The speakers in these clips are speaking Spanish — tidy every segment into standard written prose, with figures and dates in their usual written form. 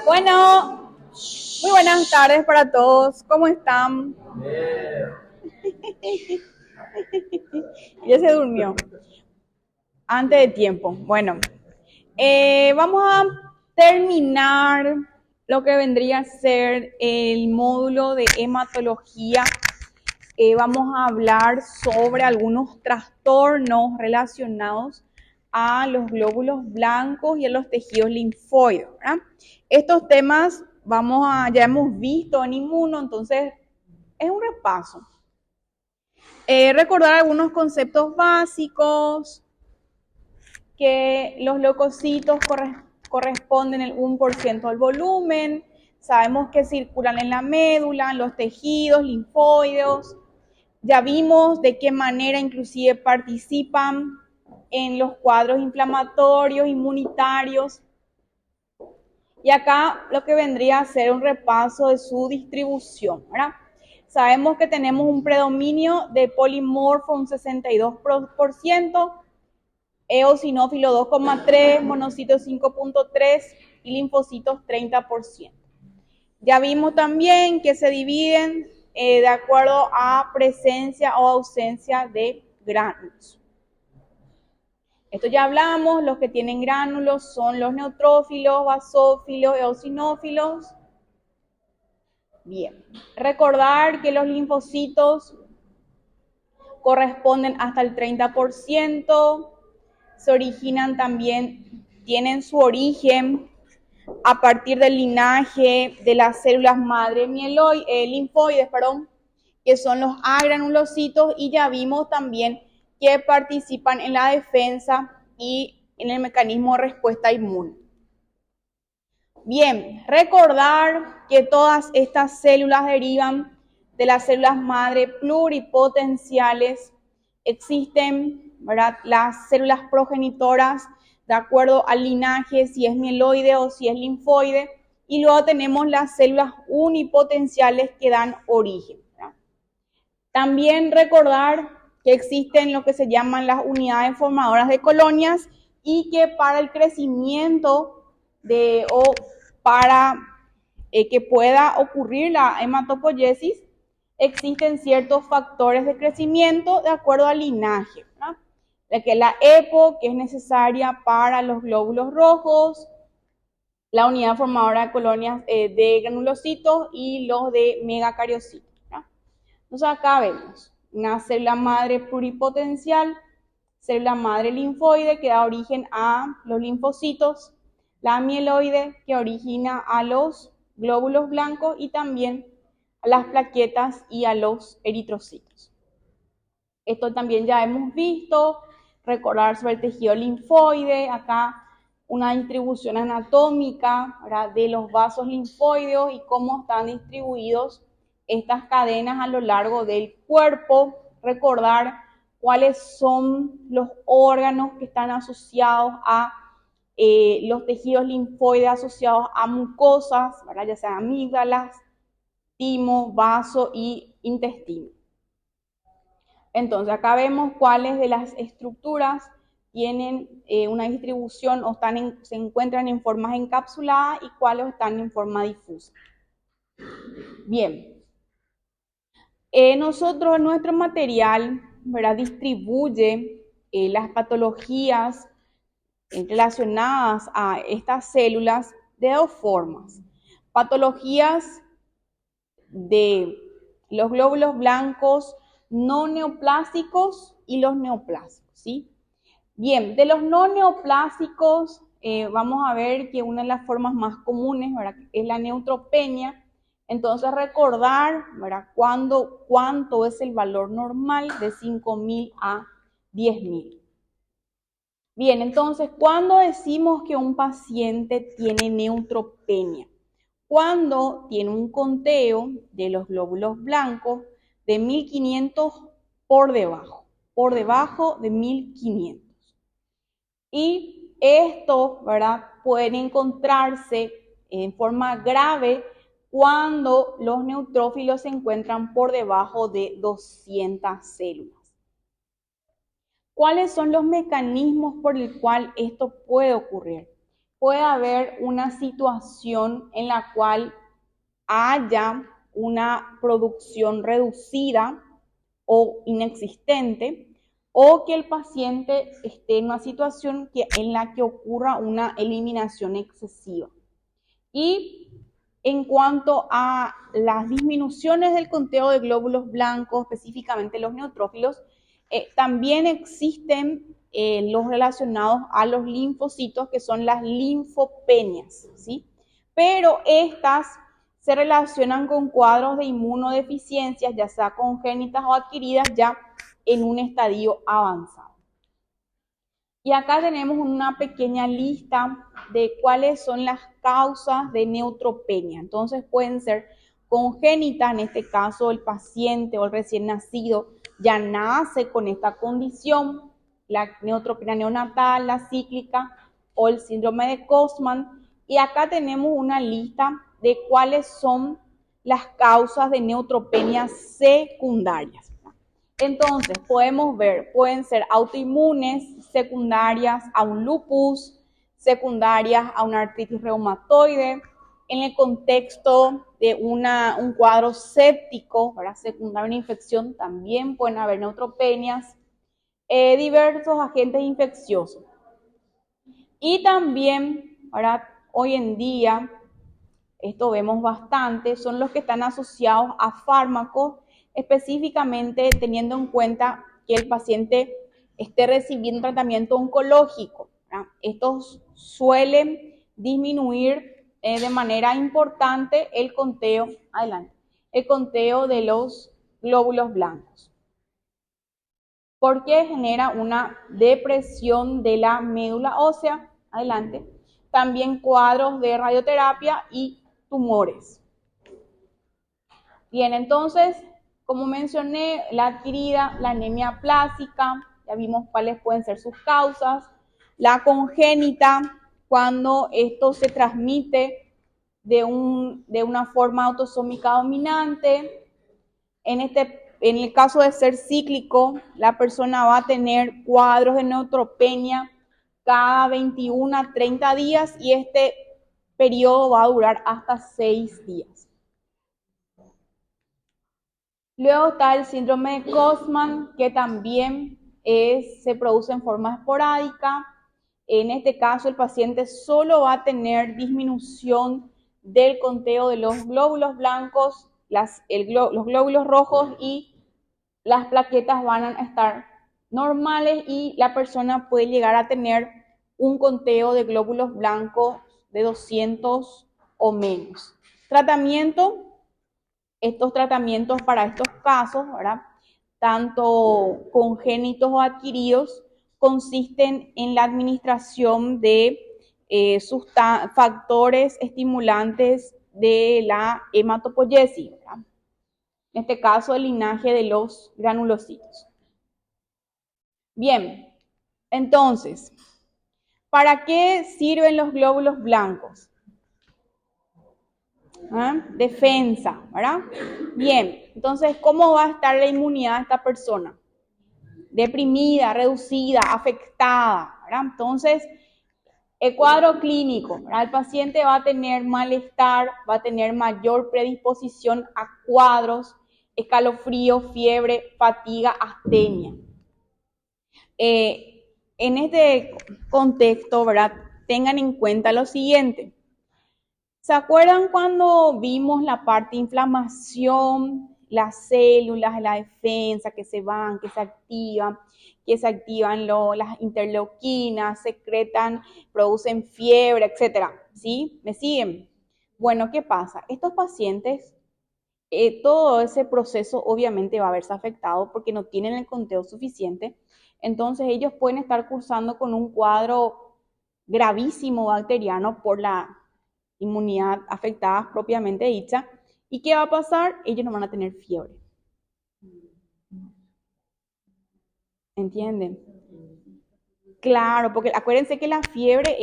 Bueno, muy buenas tardes para todos. ¿Cómo están? Ya se durmió antes de tiempo. Bueno, vamos a terminar lo que vendría a ser el módulo de hematología. Vamos a hablar sobre algunos trastornos relacionados a los glóbulos blancos y a los tejidos linfoides, ¿verdad? Estos temas ya hemos visto en inmuno, entonces es un repaso. Recordar algunos conceptos básicos, que los leucocitos corresponden el 1% al volumen, sabemos que circulan en la médula, en los tejidos linfoides. Ya vimos de qué manera inclusive participan en los cuadros inflamatorios, inmunitarios. Y acá lo que vendría a ser un repaso de su distribución, ¿verdad? Sabemos que tenemos un predominio de polimorfo, un 62%, eosinófilo 2,3%, monocitos 5,3% y linfocitos 30%. Ya vimos también que se dividen de acuerdo a presencia o ausencia de gránulos. Esto ya hablamos, los que tienen gránulos son los neutrófilos, basófilos, eosinófilos. Bien, recordar que los linfocitos corresponden hasta el 30%, se originan también, tienen su origen a partir del linaje de las células madre linfoides, que son los agranulocitos, y ya vimos también que participan en la defensa y en el mecanismo de respuesta inmune. Bien, recordar que todas estas células derivan de las células madre pluripotenciales. Existen, ¿verdad?, las células progenitoras de acuerdo al linaje, si es mieloide o si es linfoide, y luego tenemos las células unipotenciales que dan origen, ¿verdad? También recordar que existen lo que se llaman las unidades formadoras de colonias y que para el crecimiento para que pueda ocurrir la hematopoiesis, existen ciertos factores de crecimiento de acuerdo al linaje, ¿verdad? Que es la EPO, que es necesaria para los glóbulos rojos, la unidad formadora de colonias de granulocitos y los de megacariocitos, ¿verdad? Entonces acá vemos una célula madre pluripotencial, célula madre linfoide que da origen a los linfocitos, la mieloide que origina a los glóbulos blancos y también a las plaquetas y a los eritrocitos. Esto también ya hemos visto, recordar sobre el tejido linfoide, acá una distribución anatómica, ¿verdad?, de los vasos linfoideos y cómo están distribuidos estas cadenas a lo largo del cuerpo, recordar cuáles son los órganos que están asociados a los tejidos linfoides asociados a mucosas, ¿verdad?, ya sean amígdalas, timo, vaso y intestino. Entonces acá vemos cuáles de las estructuras tienen una distribución o se encuentran en formas encapsuladas y cuáles están en forma difusa. Bien, nuestro material, ¿verdad?, distribuye las patologías relacionadas a estas células de dos formas. Patologías de los glóbulos blancos no neoplásicos y los neoplásicos, ¿sí? Bien, de los no neoplásicos vamos a ver que una de las formas más comunes, ¿verdad?, es la neutropenia. Entonces recordar, ¿verdad?, cuánto es el valor normal de 5.000 a 10.000. Bien, entonces, ¿cuándo decimos que un paciente tiene neutropenia? Cuando tiene un conteo de los glóbulos blancos de 1.500 por debajo de 1.500. Y esto, ¿verdad?, puede encontrarse en forma grave cuando los neutrófilos se encuentran por debajo de 200 células. ¿Cuáles son los mecanismos por el cual esto puede ocurrir? puede haber una situación en la cual haya una producción reducida o inexistente, o que el paciente esté en una situación en la que ocurra una eliminación excesiva. Y en cuanto a las disminuciones del conteo de glóbulos blancos, específicamente los neutrófilos, también existen los relacionados a los linfocitos, que son las linfopenias, ¿sí? Pero estas se relacionan con cuadros de inmunodeficiencias, ya sea congénitas o adquiridas, ya en un estadio avanzado. Y acá tenemos una pequeña lista de cuáles son las causas de neutropenia. Entonces pueden ser congénitas, en este caso el paciente o el recién nacido ya nace con esta condición, la neutropenia neonatal, la cíclica o el síndrome de Costman. Y acá tenemos una lista de cuáles son las causas de neutropenia secundarias. Entonces, podemos ver, pueden ser autoinmunes, secundarias a un lupus, secundarias a una artritis reumatoide, en el contexto de un cuadro séptico, ¿verdad? Secundaria a una infección, también pueden haber neutropenias, diversos agentes infecciosos. Y también, ¿verdad? Hoy en día, esto vemos bastante, son los que están asociados a fármacos, específicamente teniendo en cuenta que el paciente esté recibiendo tratamiento oncológico, ¿verdad? Estos suelen disminuir de manera importante el conteo, el conteo de los glóbulos blancos, porque genera una depresión de la médula ósea, también cuadros de radioterapia y tumores. Bien, entonces, como mencioné, la adquirida, la anemia plástica, ya vimos cuáles pueden ser sus causas. La congénita, cuando esto se transmite de una forma autosómica dominante. En el caso de ser cíclico, la persona va a tener cuadros de neutropenia cada 21 a 30 días y este periodo va a durar hasta 6 días. Luego está el síndrome de Costman, que también se produce en forma esporádica. En este caso, el paciente solo va a tener disminución del conteo de los glóbulos blancos, los glóbulos rojos, y las plaquetas van a estar normales y la persona puede llegar a tener un conteo de glóbulos blancos de 200 o menos. Tratamiento. Estos tratamientos para estos casos, ¿verdad? Tanto congénitos o adquiridos, consisten en la administración de factores estimulantes de la hematopoiesis, ¿verdad? En este caso, el linaje de los granulocitos. Bien, entonces, ¿para qué sirven los glóbulos blancos? Defensa, ¿verdad? Bien, entonces, ¿cómo va a estar la inmunidad de esta persona? Deprimida, reducida, afectada, ¿verdad? Entonces, el cuadro clínico, ¿verdad? El paciente va a tener malestar, va a tener mayor predisposición a cuadros, escalofrío, fiebre, fatiga, astenia. En este contexto, ¿verdad? Tengan en cuenta lo siguiente. ¿Se acuerdan cuando vimos la parte de inflamación, las células de la defensa que se van, que se activan las interleuquinas, secretan, producen fiebre, etcétera? ¿Sí? ¿Me siguen? Bueno, ¿qué pasa? Estos pacientes, todo ese proceso obviamente va a verse afectado porque no tienen el conteo suficiente. Entonces ellos pueden estar cursando con un cuadro gravísimo bacteriano por la inmunidad afectada propiamente dicha. ¿Y qué va a pasar? Ellos no van a tener fiebre. ¿Entienden? Claro, porque acuérdense que la fiebre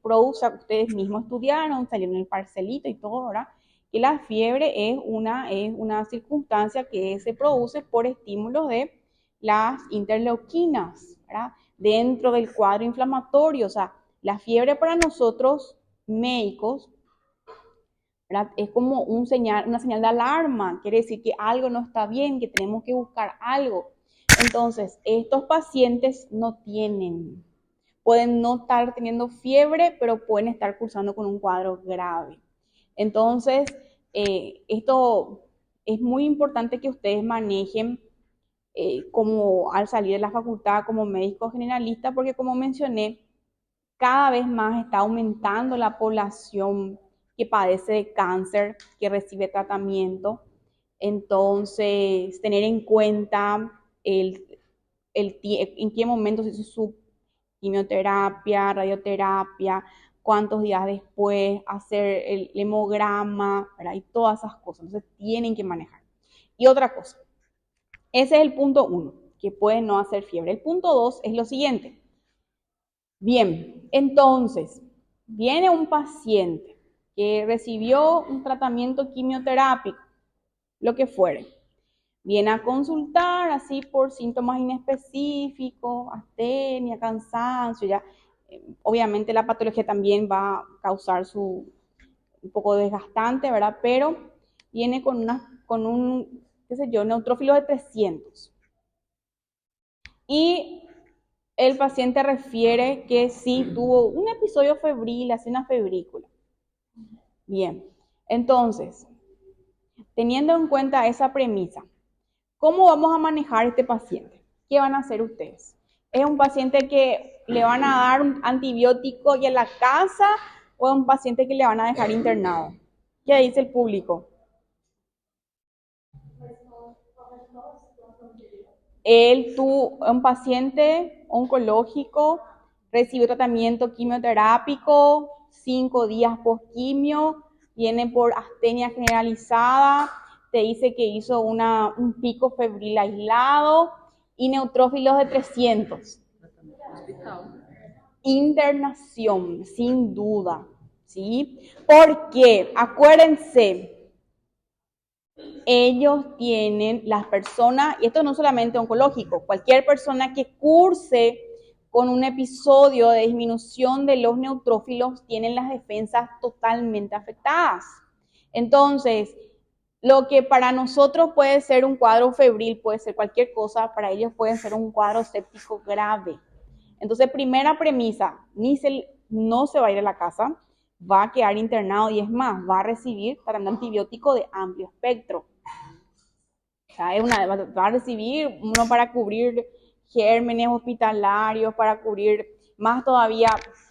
produce, ustedes mismos estudiaron, salieron en el parcelito y todo, ¿verdad? Que la fiebre es una circunstancia que se produce por estímulos de las interleuquinas, ¿verdad? Dentro del cuadro inflamatorio, o sea, La fiebre para nosotros médicos, ¿verdad?, es como una señal de alarma, quiere decir que algo no está bien, que tenemos que buscar algo. Entonces, estos pacientes pueden no estar teniendo fiebre, pero pueden estar cursando con un cuadro grave. Entonces, esto es muy importante que ustedes manejen como al salir de la facultad como médico generalista, porque como mencioné, cada vez más está aumentando la población que padece de cáncer, que recibe tratamiento. Entonces, tener en cuenta en qué momento se hizo su quimioterapia, radioterapia, cuántos días después, hacer el hemograma, ¿verdad?, y todas esas cosas. Entonces, tienen que manejar. Y otra cosa, ese es el punto 1, que puede no hacer fiebre. El punto 2 es lo siguiente. Bien, entonces, viene un paciente que recibió un tratamiento quimioterápico, lo que fuere. Viene a consultar así por síntomas inespecíficos, astenia, cansancio, ya. Obviamente la patología también va a causar un poco desgastante, ¿verdad? Pero viene con un, qué sé yo, neutrófilo de 300. Y el paciente refiere que sí tuvo un episodio febril, hace una febrícula. Bien, entonces, teniendo en cuenta esa premisa, ¿cómo vamos a manejar este paciente? ¿Qué van a hacer ustedes? ¿Es un paciente que le van a dar un antibiótico y en la casa o es un paciente que le van a dejar internado? ¿Qué dice el público? Un paciente oncológico, recibió tratamiento quimioterápico, 5 días post-quimio, viene por astenia generalizada, te dice que hizo un pico febril aislado y neutrófilos de 300. Internación, sin duda, ¿sí? Porque, acuérdense, ellos tienen, las personas, y esto no solamente oncológico, cualquier persona que curse con un episodio de disminución de los neutrófilos tienen las defensas totalmente afectadas. Entonces, lo que para nosotros puede ser un cuadro febril, puede ser cualquier cosa, para ellos puede ser un cuadro séptico grave. Entonces, primera premisa, no se va a ir a la casa, va a quedar internado y es más, va a recibir tratamiento antibiótico de amplio espectro. O sea, va a recibir uno para cubrir gérmenes hospitalarios, para cubrir más todavía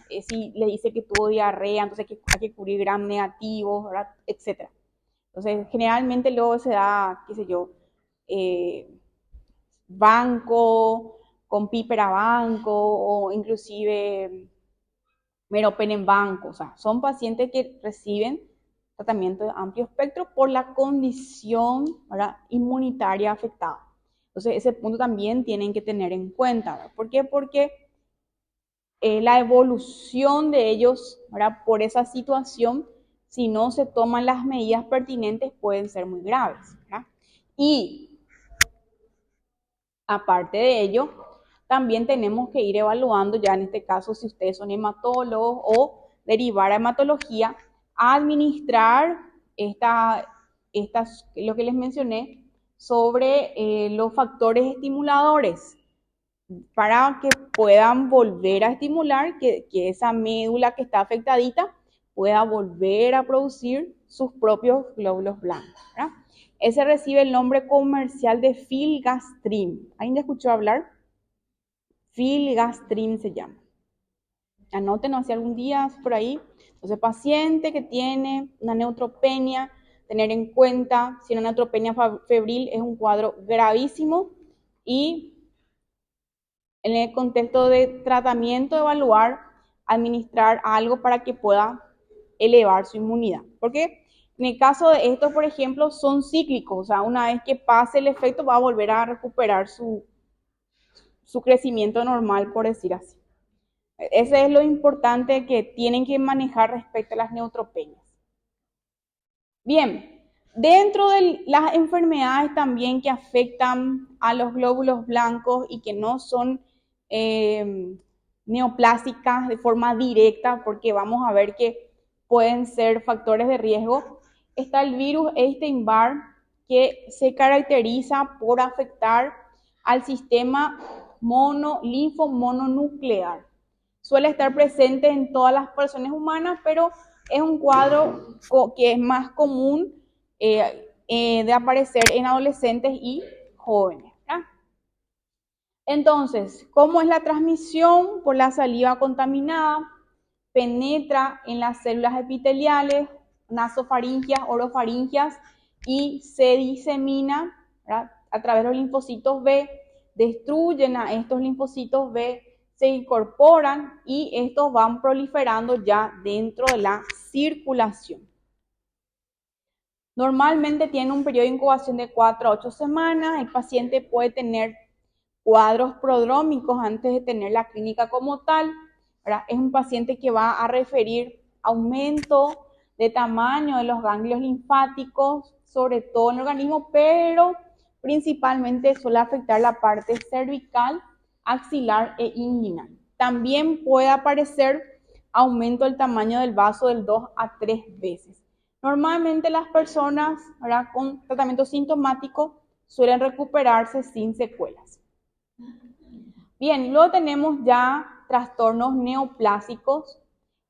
si le dice que tuvo diarrea, entonces hay que cubrir gram negativos, ¿verdad?, etc. Entonces, generalmente luego se da, qué sé yo, banco, con pípera banco o inclusive meropen en banco. O sea, son pacientes que reciben tratamiento de amplio espectro por la condición, ¿verdad?, inmunitaria afectada. Entonces, ese punto también tienen que tener en cuenta, ¿verdad? ¿Por qué? Porque la evolución de ellos, ¿verdad?, por esa situación, si no se toman las medidas pertinentes, pueden ser muy graves, ¿verdad? Y aparte de ello, también tenemos que ir evaluando, ya en este caso, si ustedes son hematólogos o derivar a hematología, a administrar lo que les mencioné sobre los factores estimuladores para que puedan volver a estimular, que esa médula que está afectadita pueda volver a producir sus propios glóbulos blancos, ¿verdad? Ese recibe el nombre comercial de filgastrin. ¿Alguien escuchó hablar? Filgastrin se llama. Anótenlo hacia algún día por ahí. Entonces, paciente que tiene una neutropenia, tener en cuenta si una neutropenia febril es un cuadro gravísimo y en el contexto de tratamiento, evaluar, administrar algo para que pueda elevar su inmunidad. Porque en el caso de estos, por ejemplo, son cíclicos, o sea, una vez que pase el efecto va a volver a recuperar su crecimiento normal, por decir así. Ese es lo importante que tienen que manejar respecto a las neutropenias. Bien, dentro de las enfermedades también que afectan a los glóbulos blancos y que no son neoplásicas de forma directa, porque vamos a ver que pueden ser factores de riesgo. Está el virus Epstein-Barr, que se caracteriza por afectar al sistema linfomononuclear. Suele estar presente en todas las personas humanas, pero es un cuadro que es más común de aparecer en adolescentes y jóvenes, ¿verdad? Entonces, ¿cómo es la transmisión? Por la saliva contaminada, penetra en las células epiteliales, nasofaringias, orofaringias y se disemina, ¿verdad?, a través de los linfocitos B, destruyen a estos linfocitos B, se incorporan y estos van proliferando ya dentro de la circulación. Normalmente tiene un periodo de incubación de 4 a 8 semanas. El paciente puede tener cuadros prodrómicos antes de tener la clínica como tal, ¿verdad? Es un paciente que va a referir aumento de tamaño de los ganglios linfáticos, sobre todo en el organismo, pero principalmente suele afectar la parte cervical, axilar e inguinal. También puede aparecer aumento del tamaño del vaso del 2 a 3 veces. Normalmente las personas, ¿verdad?, con tratamiento sintomático suelen recuperarse sin secuelas. Bien, luego tenemos ya trastornos neoplásicos.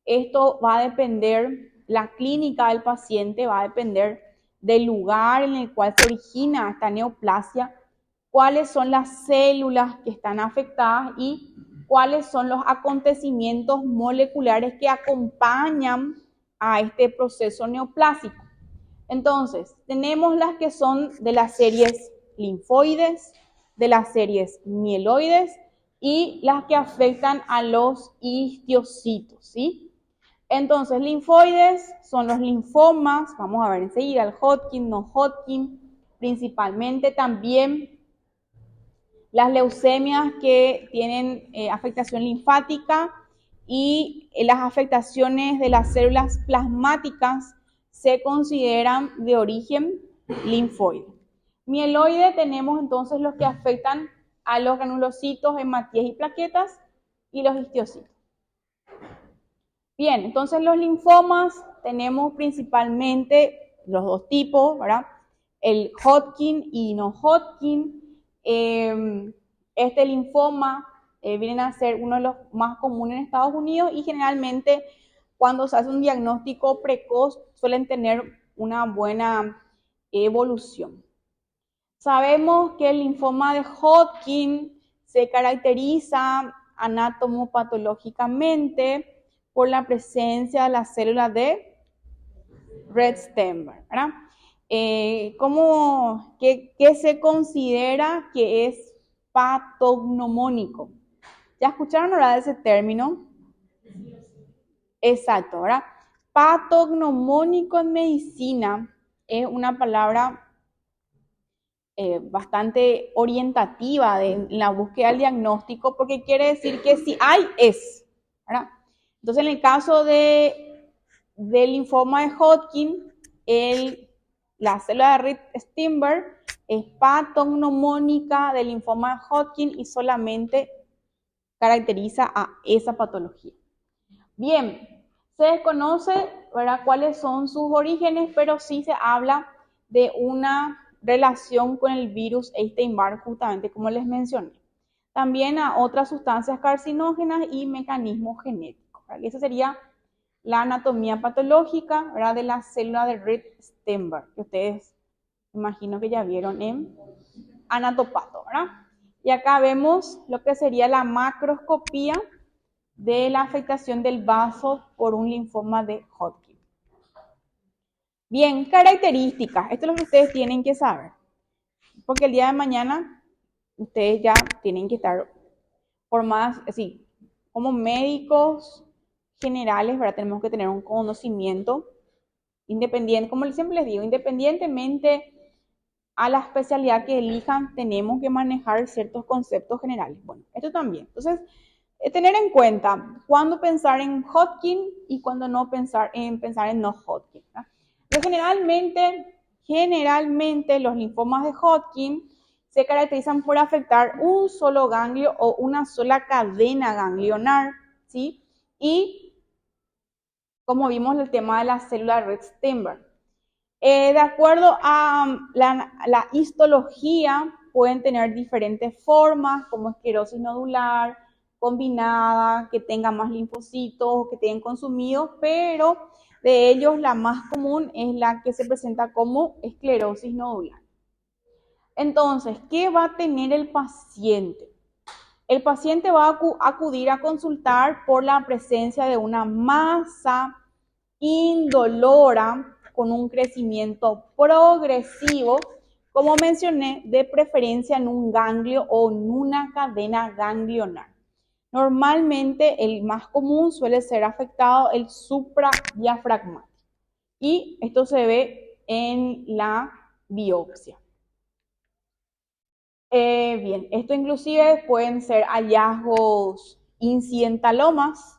Esto va a depender, la clínica del paciente va a depender del lugar en el cual se origina esta neoplasia, cuáles son las células que están afectadas y cuáles son los acontecimientos moleculares que acompañan a este proceso neoplásico. Entonces, tenemos las que son de las series linfoides, de las series mieloides y las que afectan a los histocitos, ¿sí? Entonces, linfoides son los linfomas, vamos a ver enseguida, el Hodgkin, no Hodgkin, principalmente también las leucemias que tienen afectación linfática y las afectaciones de las células plasmáticas se consideran de origen linfoide. Mieloide tenemos entonces los que afectan a los granulocitos, hematías y plaquetas y los histocitos. Bien, entonces los linfomas tenemos principalmente los dos tipos, ¿verdad? El Hodgkin y no Hodgkin. Este linfoma viene a ser uno de los más comunes en Estados Unidos y generalmente cuando se hace un diagnóstico precoz suelen tener una buena evolución. Sabemos que el linfoma de Hodgkin se caracteriza anatomopatológicamente por la presencia de las células de Red-Steinberg, ¿verdad? ¿Qué se considera que es patognomónico? ¿Ya escucharon hablar de ese término? Exacto, ¿verdad? Patognomónico en medicina es una palabra bastante orientativa en la búsqueda del diagnóstico, porque quiere decir que si hay, es, ¿verdad? Entonces, en el caso del linfoma de Hodgkin, la célula de Red-Steinberg es patognomónica del linfoma de Hodgkin y solamente caracteriza a esa patología. Bien, se desconoce, ¿verdad?, cuáles son sus orígenes, pero sí se habla de una relación con el virus Epstein-Barr, justamente como les mencioné. También a otras sustancias carcinógenas y mecanismos genéticos. Y esa sería la anatomía patológica, ¿verdad?, de la célula de Red-Steinberg, que ustedes imagino que ya vieron en anatopato, ¿verdad? Y acá vemos lo que sería la macroscopía de la afectación del vaso por un linfoma de Hodgkin. Bien, características. Esto es lo que ustedes tienen que saber. Porque el día de mañana ustedes ya tienen que estar formadas, así, como médicos generales, ¿verdad? Tenemos que tener un conocimiento independiente, como siempre les digo, independientemente a la especialidad que elijan, tenemos que manejar ciertos conceptos generales. Bueno, esto también. Entonces, tener en cuenta cuándo pensar en Hodgkin y cuándo no pensar en no Hodgkin, ¿verdad? Pero generalmente los linfomas de Hodgkin se caracterizan por afectar un solo ganglio o una sola cadena ganglionar, ¿sí? Y como vimos el tema de la célula Rett-Steinberg. De acuerdo a la histología, pueden tener diferentes formas, como esclerosis nodular, combinada, que tenga más linfocitos, que tengan consumidos, pero de ellos la más común es la que se presenta como esclerosis nodular. Entonces, ¿qué va a tener el paciente? El paciente va a acudir a consultar por la presencia de una masa indolora con un crecimiento progresivo, como mencioné, de preferencia en un ganglio o en una cadena ganglionar. Normalmente el más común suele ser afectado el supradiafragmático y esto se ve en la biopsia. Bien, esto inclusive pueden ser hallazgos incidentalomas.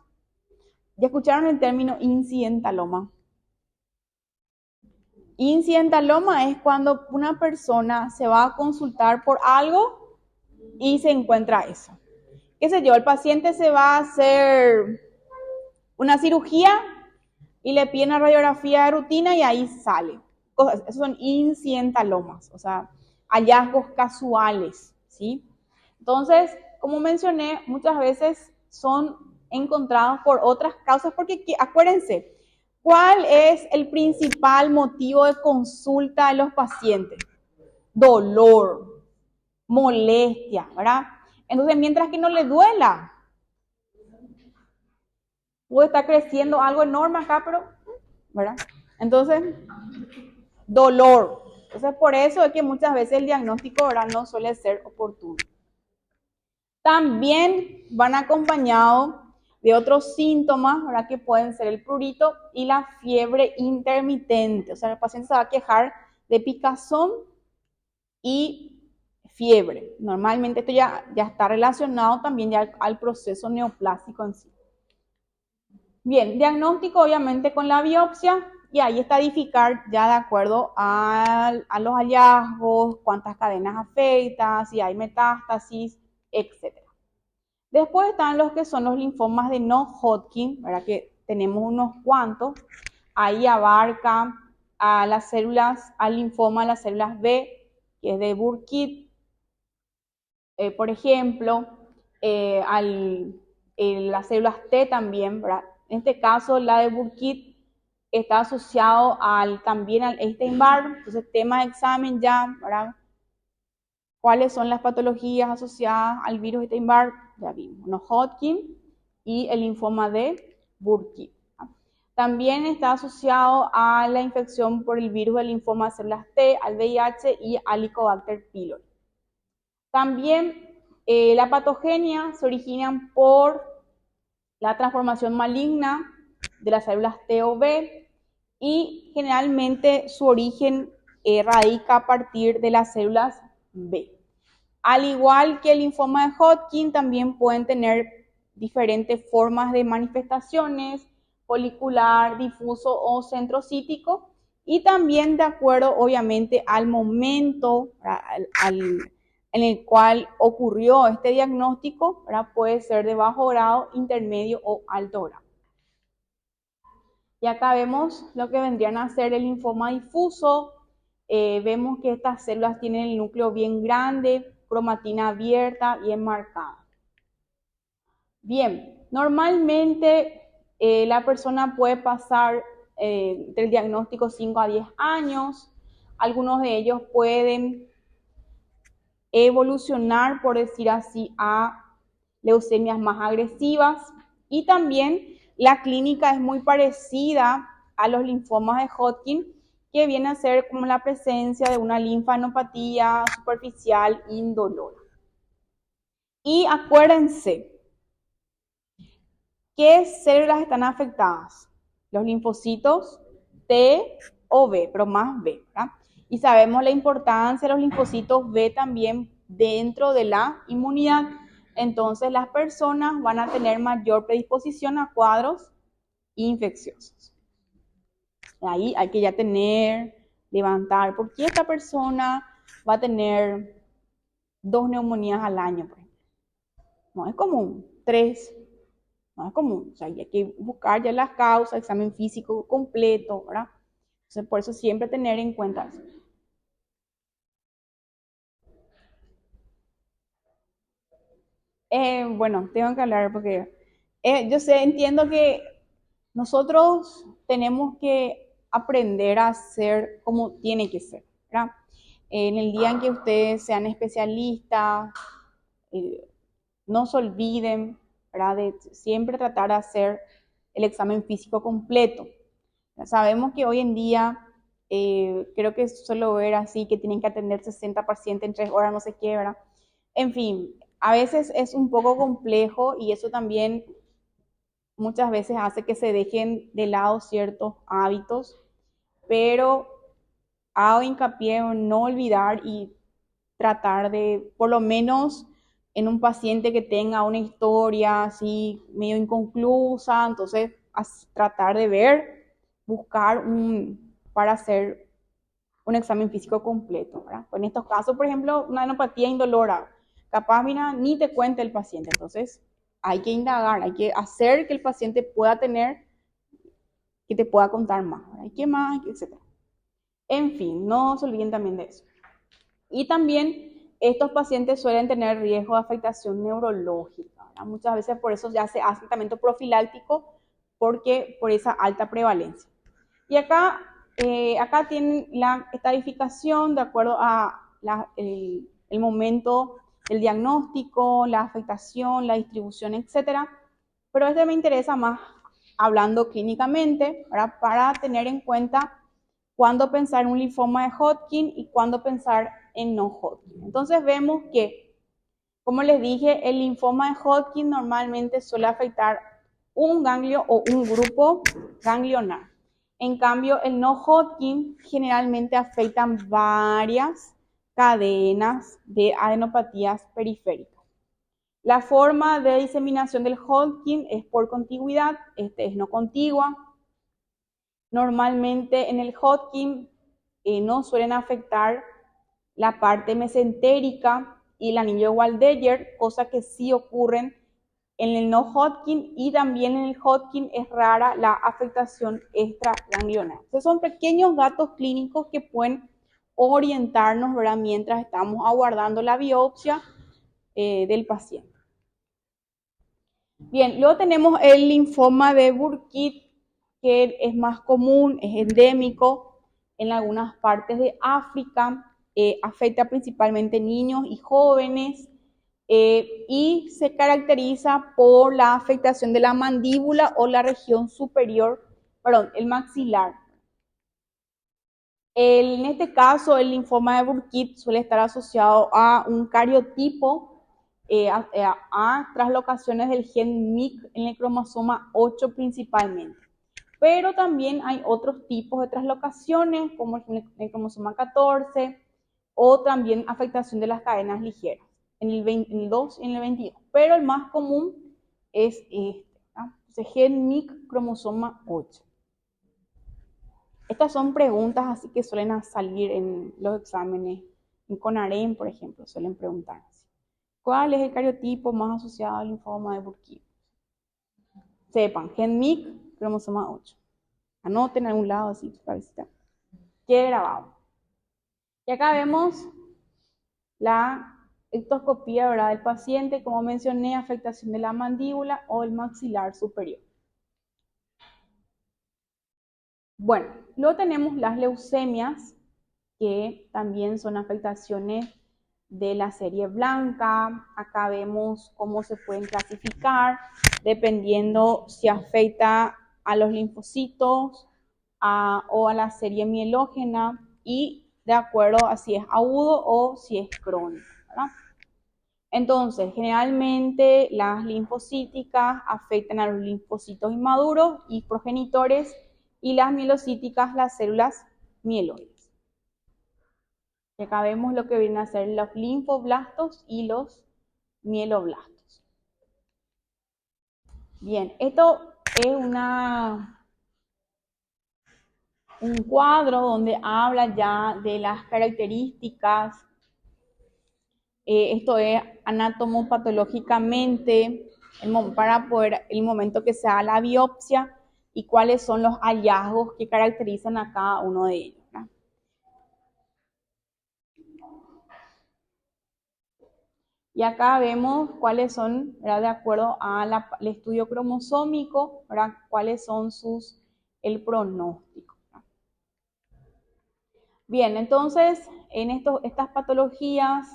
¿Ya escucharon el término incidentaloma? Incidentaloma es cuando una persona se va a consultar por algo y se encuentra eso. ¿Qué sé yo? El paciente se va a hacer una cirugía y le piden una radiografía de rutina y ahí sale. Esos son incidentalomas, o sea, hallazgos casuales, ¿sí? Entonces, como mencioné, muchas veces son encontrados por otras causas porque acuérdense, ¿cuál es el principal motivo de consulta de los pacientes? Dolor, molestia, ¿verdad? Entonces, mientras que no le duela, puede estar creciendo algo enorme acá, pero, ¿verdad? Entonces, dolor. Entonces, por eso es que muchas veces el diagnóstico oral no suele ser oportuno. También van acompañados de otros síntomas, ¿verdad? Que pueden ser el prurito y la fiebre intermitente. O sea, el paciente se va a quejar de picazón y fiebre. Normalmente esto ya está relacionado también ya al proceso neoplásico en sí. Bien, diagnóstico obviamente con la biopsia y ahí estadificar ya de acuerdo a los hallazgos, cuántas cadenas afectan, si hay metástasis, etc. Después están los que son los linfomas de no-Hodgkin, ¿verdad? Que tenemos unos cuantos. Ahí abarca a las células, al linfoma de las células B, que es de Burkitt, por ejemplo, las células T también, ¿verdad? En este caso, la de Burkitt está asociado también al Epstein-Barr, entonces tema de examen ya, ¿verdad? ¿Cuáles son las patologías asociadas al virus Epstein-Barr? Ya vimos, no Hodgkin y el linfoma de Burkitt. También está asociado a la infección por el virus del linfoma de células T, al VIH y al Helicobacter pylori. También la patogenia se origina por la transformación maligna de las células T o B y generalmente su origen radica a partir de las células B. Al igual que el linfoma de Hodgkin, también pueden tener diferentes formas de manifestaciones, folicular, difuso o centrocítico, y también de acuerdo, obviamente, al momento en el cual ocurrió este diagnóstico, ¿verdad? Puede ser de bajo grado, intermedio o alto grado. Y acá vemos lo que vendrían a ser el linfoma difuso. Vemos que estas células tienen el núcleo bien grande, cromatina abierta y enmarcada. Bien, normalmente la persona puede pasar entre el diagnóstico 5 a 10 años. Algunos de ellos pueden evolucionar, por decir así, a leucemias más agresivas. Y también la clínica es muy parecida a los linfomas de Hodgkin, que viene a ser como la presencia de una linfadenopatía superficial indolora. Y acuérdense, ¿qué células están afectadas? Los linfocitos T o B, pero más B, ¿verdad? Y sabemos la importancia de los linfocitos B también dentro de la inmunidad. Entonces las personas van a tener mayor predisposición a cuadros infecciosos. Ahí hay que ya levantar, ¿por qué esta persona va a tener 2 neumonías al año, por ejemplo. No es común, 3, no es común. O sea, hay que buscar ya las causas, examen físico completo, ¿verdad? Entonces, por eso siempre tener en cuenta eso. Bueno, tengo que hablar porque yo sé, entiendo que nosotros tenemos que aprender a ser como tiene que ser, ¿verdad? En el día en que ustedes sean especialistas, eh, no se olviden, ¿verdad? De siempre tratar de hacer el examen físico completo. Sabemos que hoy en día, creo que suelo ver así, que tienen que atender 60 pacientes en 3 horas, no sé qué, ¿verdad? En fin, a veces es un poco complejo y eso también muchas veces hace que se dejen de lado ciertos hábitos, pero hago hincapié en no olvidar y tratar de, por lo menos en un paciente que tenga una historia así medio inconclusa, entonces tratar de ver, buscar para hacer un examen físico completo, ¿verdad? En estos casos, por ejemplo, una enopatía indolora, capaz, mira, ni te cuenta el paciente, entonces hay que indagar, hay que hacer que el paciente pueda tener, que te pueda contar más, ¿verdad? ¿Y qué más? Etcétera. En fin, no se olviden también de eso. Y también estos pacientes suelen tener riesgo de afectación neurológica, ¿verdad? Muchas veces por eso ya se hace tratamiento profiláctico, porque por esa alta prevalencia. Y acá tienen la estadificación de acuerdo a el momento del diagnóstico, la afectación, la distribución, etcétera. Pero este me interesa más hablando clínicamente, ¿verdad? Para tener en cuenta cuándo pensar en un linfoma de Hodgkin y cuándo pensar en no Hodgkin. Entonces vemos que, como les dije, el linfoma de Hodgkin normalmente suele afectar un ganglio o un grupo ganglionar. En cambio, el no Hodgkin generalmente afectan varias cadenas de adenopatías periféricas. La forma de diseminación del Hodgkin es por contigüidad, este es no contigua. Normalmente en el Hodgkin no suelen afectar la parte mesentérica y el anillo de Waldeyer, cosa que sí ocurren en el no Hodgkin, y también en el Hodgkin es rara la afectación extraganglionar. Entonces son pequeños datos clínicos que pueden orientarnos, ¿verdad? Mientras estamos aguardando la biopsia del paciente. Bien, luego tenemos el linfoma de Burkitt, que es más común, es endémico en algunas partes de África, afecta principalmente niños y jóvenes, y se caracteriza por la afectación de la mandíbula o la región superior, perdón, el maxilar. En este caso, el linfoma de Burkitt suele estar asociado a un cariotipo, a traslocaciones del gen MYC en el cromosoma 8 principalmente. Pero también hay otros tipos de traslocaciones, como el cromosoma 14, o también afectación de las cadenas ligeras, en el 2 y en el 22. Pero el más común es este, ¿no? Entonces, gen MYC, cromosoma 8. Estas son preguntas así que suelen salir en los exámenes. En CONAREM, por ejemplo, suelen preguntar así. ¿Cuál es el cariotipo más asociado al linfoma de Burkitt? Sepan, gen MYC, cromosoma 8. Anoten en algún lado así, su cabecita. Quede grabado. Y acá vemos la ectoscopía, ¿verdad?, del paciente. Como mencioné, afectación de la mandíbula o el maxilar superior. Bueno, luego tenemos las leucemias, que también son afectaciones de la serie blanca. Acá vemos cómo se pueden clasificar dependiendo si afecta a los linfocitos o a la serie mielógena, y de acuerdo a si es agudo o si es crónico, ¿verdad? Entonces, generalmente las linfocíticas afectan a los linfocitos inmaduros y progenitores, y las mielocíticas las células mieloides. Y acá vemos lo que vienen a ser los linfoblastos y los mieloblastos. Bien, esto es un cuadro donde habla ya de las características Esto es anatomopatológicamente, para poder el momento que se haga la biopsia y cuáles son los hallazgos que caracterizan a cada uno de ellos, ¿verdad? Y acá vemos cuáles son, ¿verdad? De acuerdo al estudio cromosómico, ¿verdad? Cuáles son el pronóstico, ¿verdad? Bien, entonces en estas patologías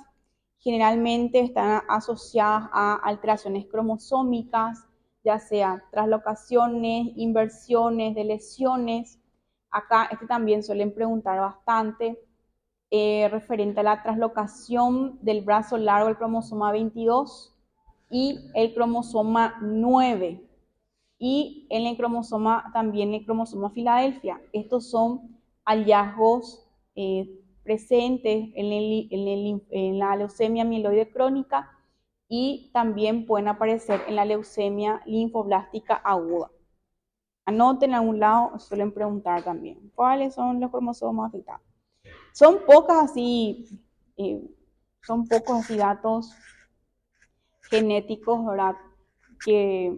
generalmente están asociadas a alteraciones cromosómicas, ya sea traslocaciones, inversiones de lesiones. Acá también suelen preguntar bastante referente a la traslocación del brazo largo, el cromosoma 22 y el cromosoma 9. Y en el cromosoma, también el cromosoma Filadelfia. Estos son hallazgos presentes en la leucemia mieloide crónica y también pueden aparecer en la leucemia linfoblástica aguda. Anoten a un lado, suelen preguntar también, ¿cuáles son los cromosomas afectados? Son pocos así datos genéticos, ¿verdad? Que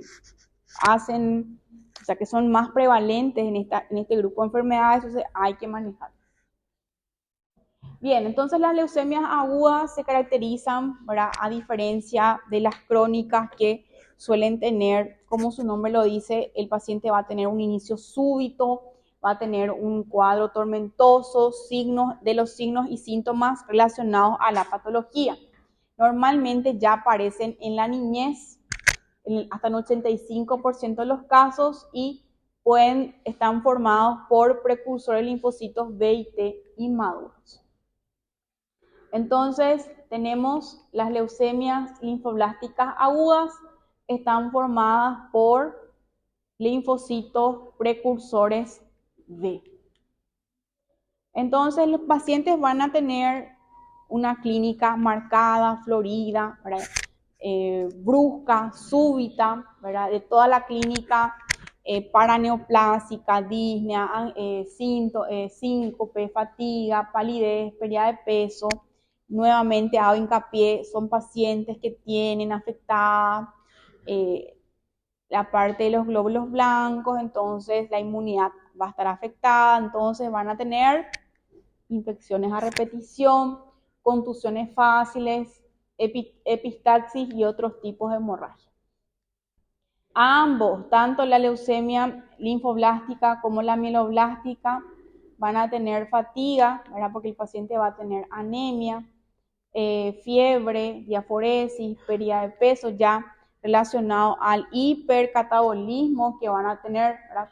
hacen, o sea, que son más prevalentes en este grupo de enfermedades, entonces hay que manejar. Bien, entonces las leucemias agudas se caracterizan, ¿verdad? A diferencia de las crónicas que suelen tener, como su nombre lo dice, el paciente va a tener un inicio súbito, va a tener un cuadro tormentoso, los signos y síntomas relacionados a la patología. Normalmente ya aparecen en la niñez, hasta el 85% de los casos, y están formados por precursores de linfocitos B y T inmaduros. Entonces, tenemos las leucemias linfoblásticas agudas, están formadas por linfocitos precursores B. Entonces, los pacientes van a tener una clínica marcada, florida, brusca, súbita, ¿verdad? De toda la clínica paraneoplásica, disnea, síncope, fatiga, palidez, pérdida de peso. Nuevamente hago hincapié, son pacientes que tienen afectada la parte de los glóbulos blancos, entonces la inmunidad va a estar afectada, entonces van a tener infecciones a repetición, contusiones fáciles, epistaxis y otros tipos de hemorragia. Ambos, tanto la leucemia linfoblástica como la mieloblástica, van a tener fatiga, ¿verdad? Porque el paciente va a tener anemia, fiebre, diaforesis, pérdida de peso, ya relacionado al hipercatabolismo que van a tener, ¿verdad?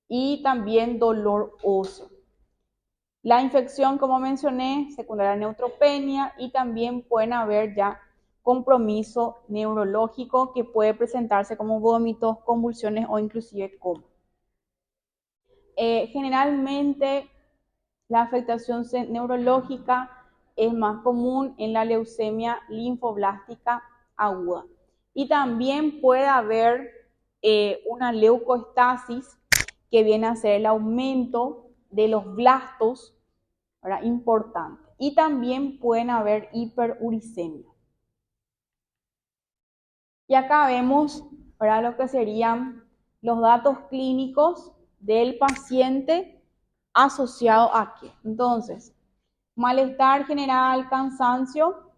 Y también dolor óseo. La infección, como mencioné, secundaria neutropenia, y también pueden haber ya compromiso neurológico que puede presentarse como vómitos, convulsiones o inclusive coma. Generalmente la afectación neurológica es más común en la leucemia linfoblástica aguda. Y también puede haber una leucoestasis que viene a ser el aumento de los blastos, ¿verdad? Importante. Y también pueden haber hiperuricemia. Y acá vemos, ¿verdad? Lo que serían los datos clínicos del paciente asociado a qué. Entonces, malestar general, cansancio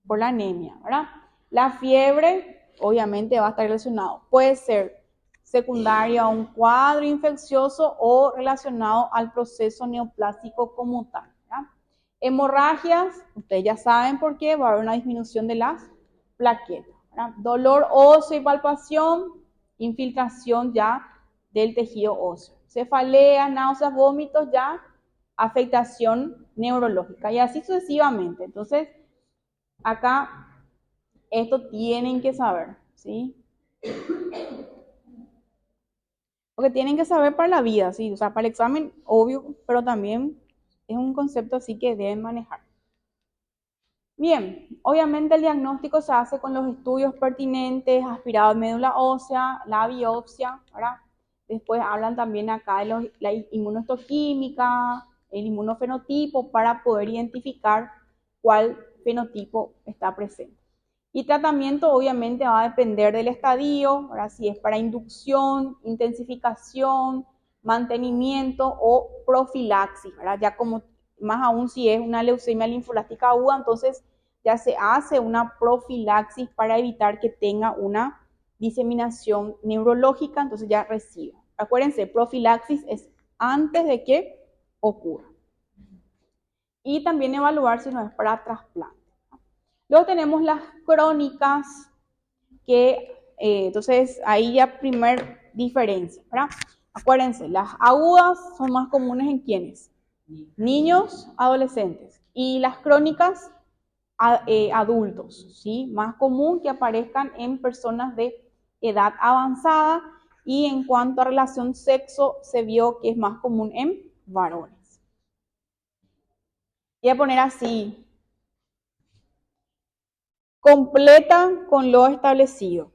por la anemia, ¿verdad? La fiebre, obviamente, va a estar relacionado. Puede ser secundario a un cuadro infeccioso o relacionado al proceso neoplásico como tal, ¿verdad? Hemorragias, ustedes ya saben por qué, va a haber una disminución de las plaquetas, ¿verdad? Dolor óseo y palpación, infiltración ya del tejido óseo. Cefalea, náuseas, vómitos, ya afectación neurológica y así sucesivamente. Entonces, acá esto tienen que saber, ¿sí? Porque tienen que saber para la vida, ¿sí? O sea, para el examen, obvio, pero también es un concepto así que deben manejar. Bien, obviamente el diagnóstico se hace con los estudios pertinentes, aspirado de médula ósea, la biopsia, ¿verdad? Después hablan también acá de la inmunohistoquímica, el inmunofenotipo, para poder identificar cuál fenotipo está presente. Y tratamiento obviamente va a depender del estadio, ¿verdad? Si es para inducción, intensificación, mantenimiento o profilaxis, ¿verdad? Ya como más aún si es una leucemia linfoblástica aguda, entonces ya se hace una profilaxis para evitar que tenga una diseminación neurológica, entonces ya recibe. Acuérdense, profilaxis es antes de que ocurra. Y también evaluar si no es para trasplante. Luego tenemos las crónicas, que entonces ahí ya primer diferencia, ¿verdad? Acuérdense, las agudas son más comunes en ¿quiénes? Niños, adolescentes. Y las crónicas, adultos, ¿sí? Más común que aparezcan en personas de edad avanzada, y en cuanto a relación sexo se vio que es más común en varones. Voy a poner así: completa con lo establecido.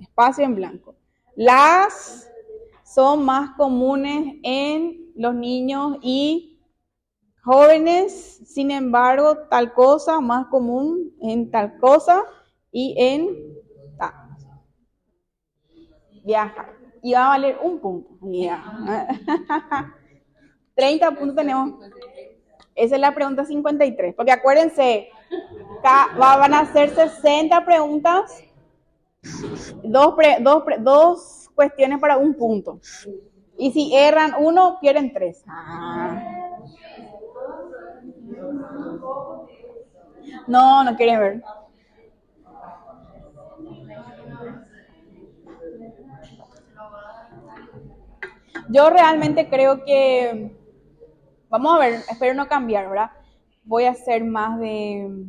Espacio en blanco. Las son más comunes en los niños y jóvenes, sin embargo, tal cosa más común en tal cosa y en tal. Viaja. Y va a valer un punto. Ya. 30 puntos tenemos. Esa es la pregunta 53. Porque acuérdense, van a ser 60 preguntas, dos cuestiones para un punto. Y si erran uno, pierden 3. No quieren ver. Yo realmente creo que, vamos a ver, espero no cambiar, ¿verdad? Voy a hacer más de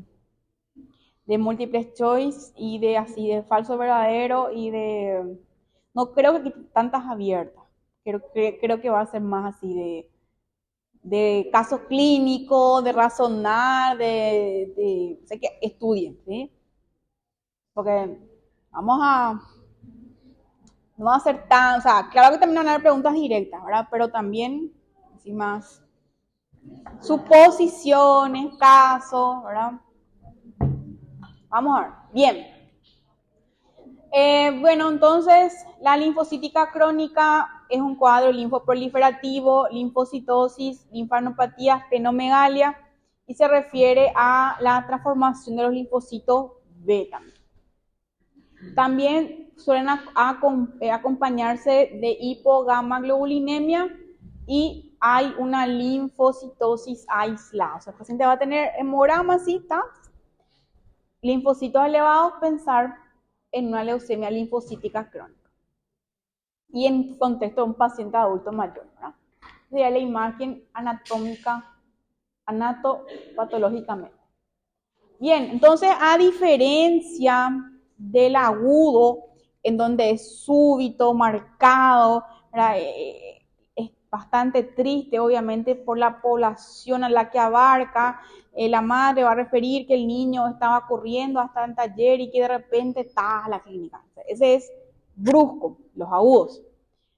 múltiples choice y de así, de falso verdadero y de, no creo que tantas abiertas. Creo que va a ser más así de casos clínicos, de razonar, sé que estudien, ¿sí? Porque no vamos a hacer tan, o sea, claro que también van a haber preguntas directas, ¿verdad? Pero también, así más, suposiciones, casos, ¿verdad? Vamos a ver. Bien. Bueno, entonces, la linfocítica crónica es un cuadro linfoproliferativo, linfocitosis, linfadenopatía, esplenomegalia, y se refiere a la transformación de los linfocitos beta. También suelen acompañarse de hipogamaglobulinemia y hay una linfocitosis aislada. O sea, el paciente va a tener hemograma, ¿sí? Linfocitos elevados, pensar en una leucemia linfocítica crónica. Y en contexto de un paciente adulto mayor, ¿verdad? Sería la imagen anatómica, anatopatológicamente. Bien, entonces, a diferencia del agudo, en donde es súbito, marcado, es bastante triste, obviamente, por la población a la que abarca. La madre va a referir que el niño estaba corriendo hasta el taller y que de repente está a la clínica. Ese es brusco, los agudos.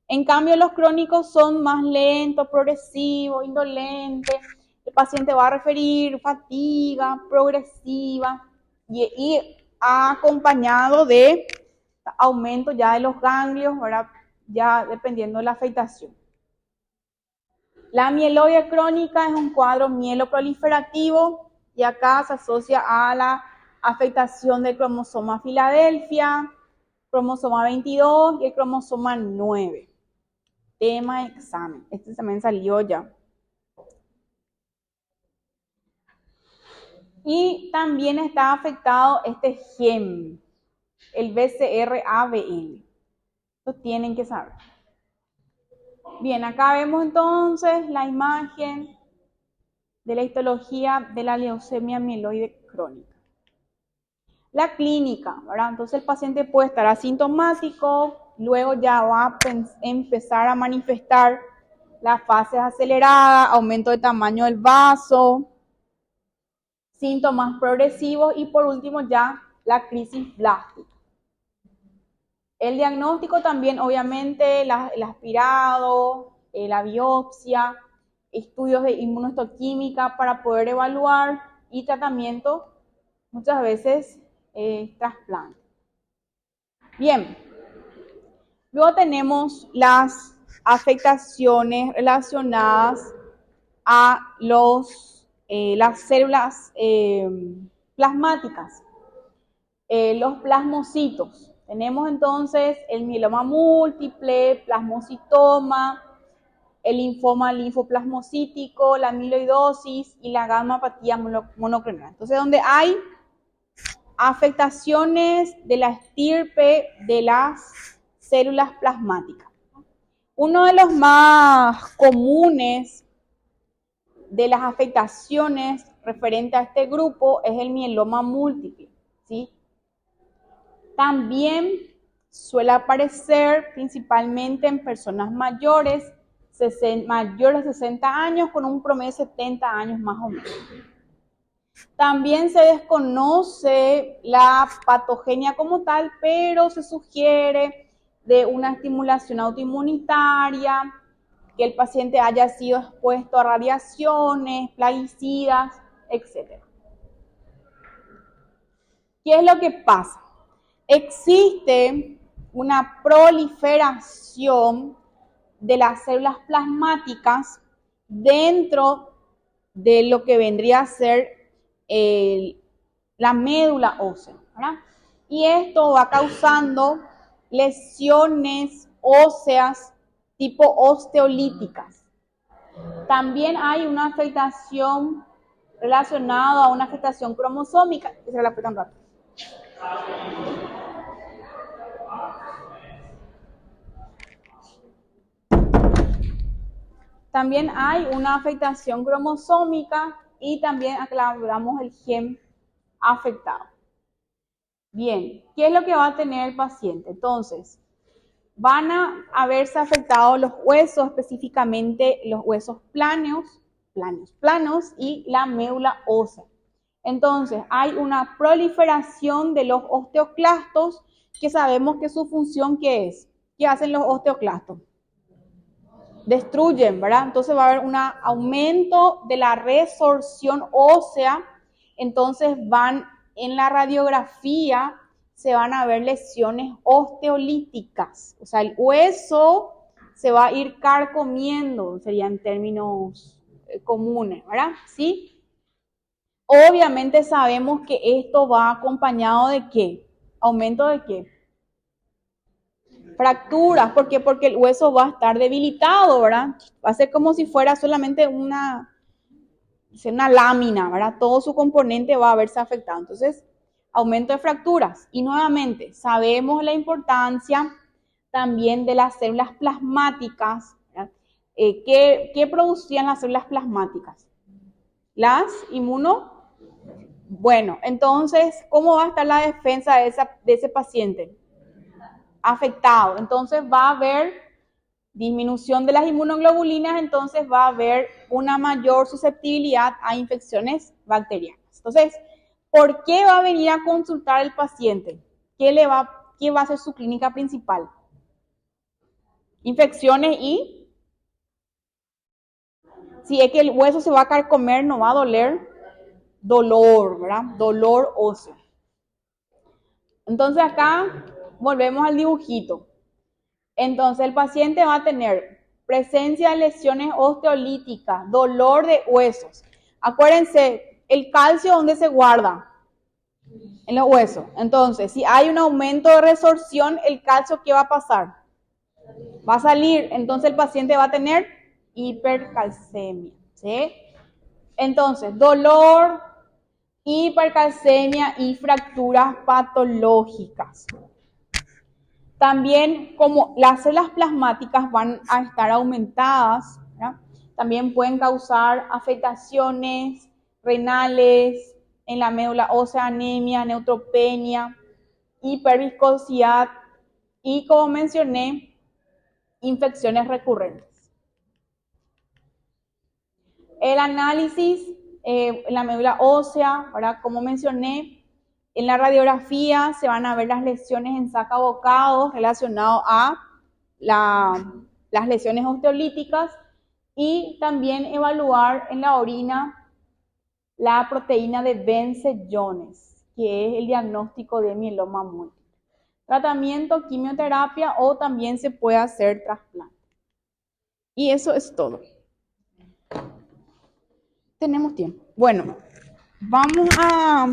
En cambio, los crónicos son más lentos, progresivos, indolentes. El paciente va a referir fatiga progresiva y acompañado de aumento ya de los ganglios, ¿verdad? Ya dependiendo de la afectación. La mieloide crónica es un cuadro mieloproliferativo y acá se asocia a la afectación del cromosoma Filadelfia, cromosoma 22 y el cromosoma 9. Tema de examen. Este también salió ya. Y también está afectado este gen, el BCR-ABL. Lo tienen que saber. Bien, acá vemos entonces la imagen de la histología de la leucemia mieloide crónica. La clínica, ¿verdad? Entonces el paciente puede estar asintomático, luego ya va a empezar a manifestar las fases aceleradas, aumento de tamaño del vaso, síntomas progresivos y por último ya la crisis blástica. El diagnóstico también, obviamente, el aspirado, la biopsia, estudios de inmunohistoquímica para poder evaluar y tratamiento muchas veces trasplante. Bien, luego tenemos las afectaciones relacionadas a las células plasmáticas, los plasmocitos. Tenemos entonces el mieloma múltiple, plasmocitoma, el linfoma linfoplasmocítico, la amiloidosis y la gamapatía monoclonal. Entonces, donde hay afectaciones de la estirpe de las células plasmáticas. Uno de los más comunes de las afectaciones referente a este grupo es el mieloma múltiple, ¿sí? También suele aparecer principalmente en personas mayores, mayores de 60 años, con un promedio de 70 años más o menos. También se desconoce la patogenia como tal, pero se sugiere de una estimulación autoinmunitaria, que el paciente haya sido expuesto a radiaciones, plaguicidas, etc. ¿Qué es lo que pasa? Existe una proliferación de las células plasmáticas dentro de lo que vendría a ser la médula ósea, ¿verdad? Y esto va causando lesiones óseas tipo osteolíticas. También hay una afectación relacionada a una afectación cromosómica. Esa la fue tan rápido. También hay una afectación cromosómica y también aclaramos el gen afectado. Bien, ¿qué es lo que va a tener el paciente? Entonces, van a haberse afectado los huesos, específicamente los huesos planos y la médula ósea. Entonces, hay una proliferación de los osteoclastos, que sabemos que su función, ¿qué es? ¿Qué hacen los osteoclastos? Destruyen, ¿verdad? Entonces va a haber un aumento de la resorción ósea. Entonces en la radiografía se van a ver lesiones osteolíticas. O sea, el hueso se va a ir carcomiendo, serían términos comunes, ¿verdad? ¿Sí? Obviamente sabemos que esto va acompañado de ¿qué? ¿Aumento de qué? Fracturas. ¿Por qué? Porque el hueso va a estar debilitado, ¿verdad? Va a ser como si fuera solamente una lámina, ¿verdad? Todo su componente va a verse afectado. Entonces, aumento de fracturas. Y nuevamente, sabemos la importancia también de las células plasmáticas, ¿verdad? ¿Qué producían las células plasmáticas? Las Bueno, entonces, ¿cómo va a estar la defensa de ese paciente? Afectado. Entonces va a haber disminución de las inmunoglobulinas, entonces va a haber una mayor susceptibilidad a infecciones bacterianas. Entonces, ¿por qué va a venir a consultar el paciente? ¿Qué va a ser su clínica principal? Infecciones y si es que el hueso se va a carcomer, no va a doler, dolor, ¿verdad? Dolor óseo. Entonces acá volvemos al dibujito. Entonces el paciente va a tener presencia de lesiones osteolíticas, dolor de huesos. Acuérdense, el calcio, ¿dónde se guarda? En los huesos. Entonces, si hay un aumento de resorción, el calcio, ¿qué va a pasar? Va a salir. Entonces el paciente va a tener hipercalcemia, ¿sí? Entonces, dolor, hipercalcemia y fracturas patológicas. También, como las células plasmáticas van a estar aumentadas, ¿verdad? También pueden causar afectaciones renales, en la médula ósea, anemia, neutropenia, hiperviscosidad y, como mencioné, infecciones recurrentes. El análisis en la médula ósea, ¿verdad? Como mencioné, en la radiografía se van a ver las lesiones en sacabocados relacionadas a las lesiones osteolíticas y también evaluar en la orina la proteína de Bence-Jones. que es el diagnóstico de mieloma múltiple. Tratamiento, quimioterapia o también se puede hacer trasplante. Y eso es todo. Tenemos tiempo. Bueno, vamos a